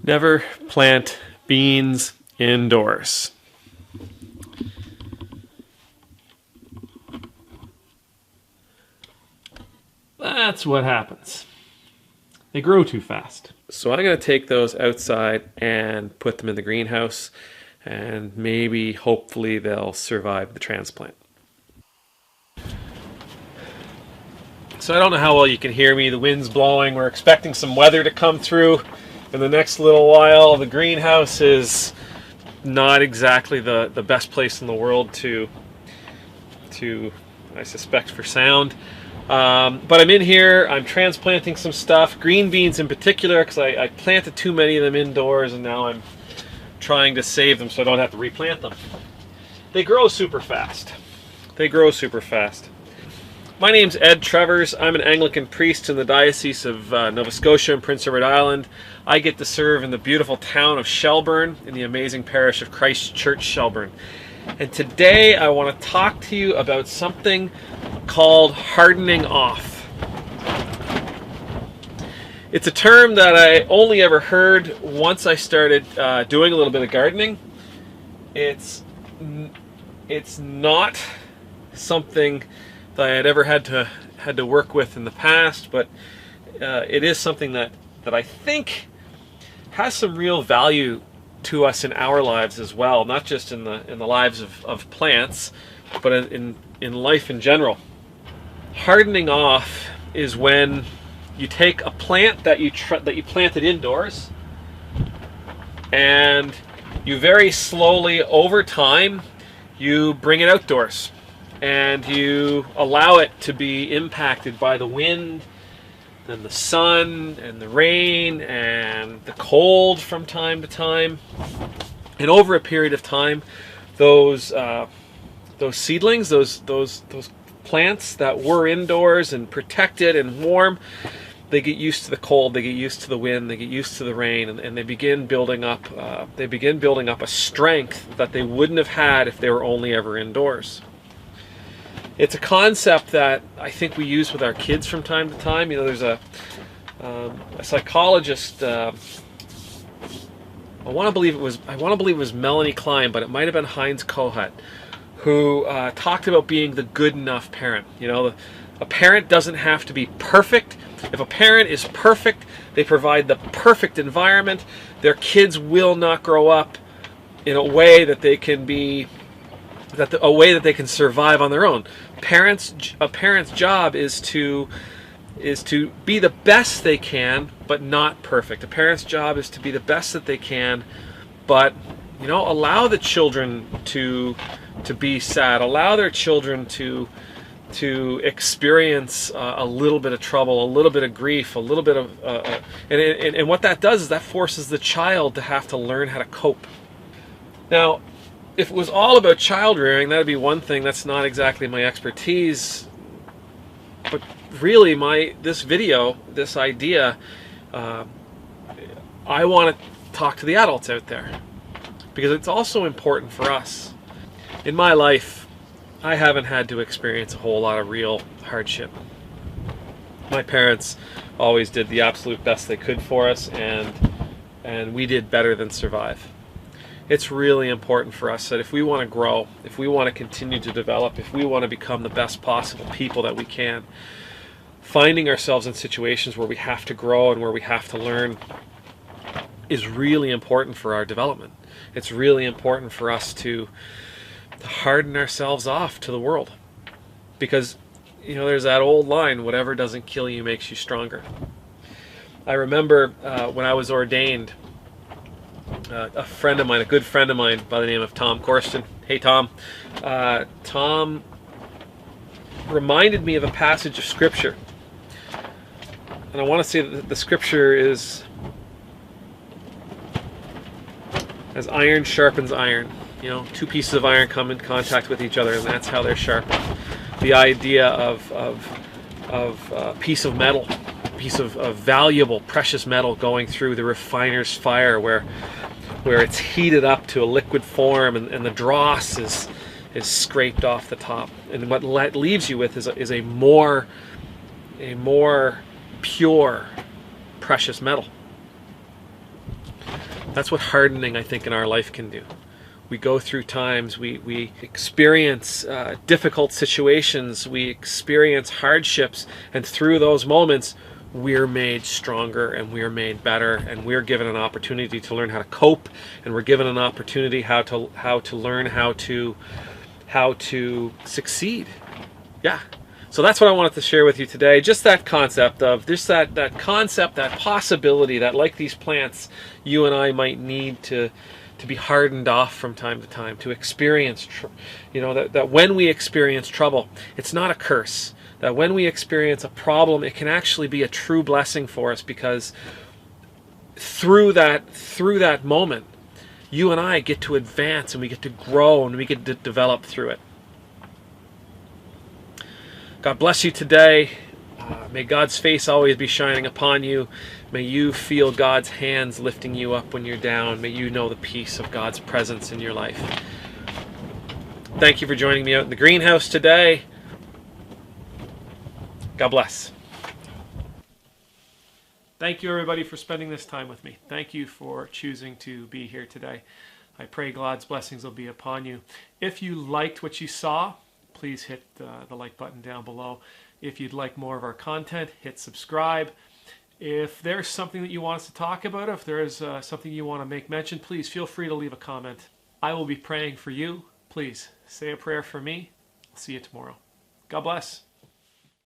Never plant beans indoors. That's what happens. They grow too fast. So I'm going to take those outside and put them in the greenhouse, and maybe, hopefully, they'll survive the transplant. So I don't know how well you can hear me. The wind's blowing. We're expecting some weather to come through in the next little while. The greenhouse is not exactly the best place in the world to I suspect, for sound. But I'm in here, I'm transplanting some stuff, green beans in particular, because I planted too many of them indoors, and now I'm trying to save them so I don't have to replant them. They grow super fast. They grow super fast. My name's Ed Trevors. I'm an Anglican priest in the Diocese of Nova Scotia and Prince Edward Island. I get to serve in the beautiful town of Shelburne in the amazing parish of Christ Church, Shelburne. And today I want to talk to you about something called hardening off. It's a term that I only ever heard once I started doing a little bit of gardening. It's not something that I had ever had to work with in the past, but it is something that I think has some real value to us in our lives as well, not just in the lives of plants, but in life in general. Hardening off is when you take a plant that you planted indoors, and you very slowly, over time, you bring it outdoors, and you allow it to be impacted by the wind and the sun and the rain and the cold from time to time. And over a period of time, those seedlings, those plants that were indoors and protected and warm, they get used to the cold, they get used to the wind, they get used to the rain, and they begin building up a strength that they wouldn't have had if they were only ever indoors. It's a concept that I think we use with our kids from time to time. You know, there's a psychologist. I want to believe it was Melanie Klein, but it might have been Heinz Kohut, who talked about being the good enough parent. You know, a parent doesn't have to be perfect. If a parent is perfect, they provide the perfect environment. Their kids will not grow up in a way that they can be. A way that they can survive on their own. A parent's job is to be the best they can, but not perfect. A parent's job is to be the best that they can, but allow the children to be sad. Allow their children to experience a little bit of trouble, a little bit of grief, a little bit of and what that does is that forces the child to have to learn how to cope. Now, if it was all about child rearing, that would be one thing. That's not exactly my expertise. But really, this idea, I want to talk to the adults out there, because it's also important for us. In my life, I haven't had to experience a whole lot of real hardship. My parents always did the absolute best they could for us, and we did better than survive. It's really important for us that if we want to grow, if we want to continue to develop, if we want to become the best possible people that we can, finding ourselves in situations where we have to grow and where we have to learn is really important for our development. It's really important for us to harden ourselves off to the world. Because, there's that old line, whatever doesn't kill you makes you stronger. I remember when I was ordained, a good friend of mine by the name of Tom Corsten. Hey, Tom. Tom reminded me of a passage of Scripture. And I want to say that the Scripture is, as iron sharpens iron. Two pieces of iron come in contact with each other, and that's how they're sharpened. The idea of a piece of metal, a piece of valuable, precious metal going through the refiner's fire, where it's heated up to a liquid form, and the dross is scraped off the top, and what leaves you with is a more pure, precious metal. That's what hardening, I think, in our life can do. We go through times, we experience difficult situations, we experience hardships, and through those moments, we're made stronger and we're made better, and we're given an opportunity to learn how to cope, and we're given an opportunity how to learn how to succeed. Yeah. So that's what I wanted to share with you today. Just that concept of that concept, that possibility that, like these plants, you and I might need to be hardened off from time to time, to experience, that when we experience trouble, it's not a curse. That when we experience a problem, it can actually be a true blessing for us, because through that moment, you and I get to advance and we get to grow and we get to develop through it. God bless you today. May God's face always be shining upon you. May you feel God's hands lifting you up when you're down. May you know the peace of God's presence in your life. Thank you for joining me out in the greenhouse today. God bless. Thank you, everybody, for spending this time with me. Thank you for choosing to be here today. I pray God's blessings will be upon you. If you liked what you saw, please hit the like button down below. If you'd like more of our content, hit subscribe. If there's something that you want us to talk about, if there's something you want to make mention, please feel free to leave a comment. I will be praying for you. Please say a prayer for me. I'll see you tomorrow. God bless.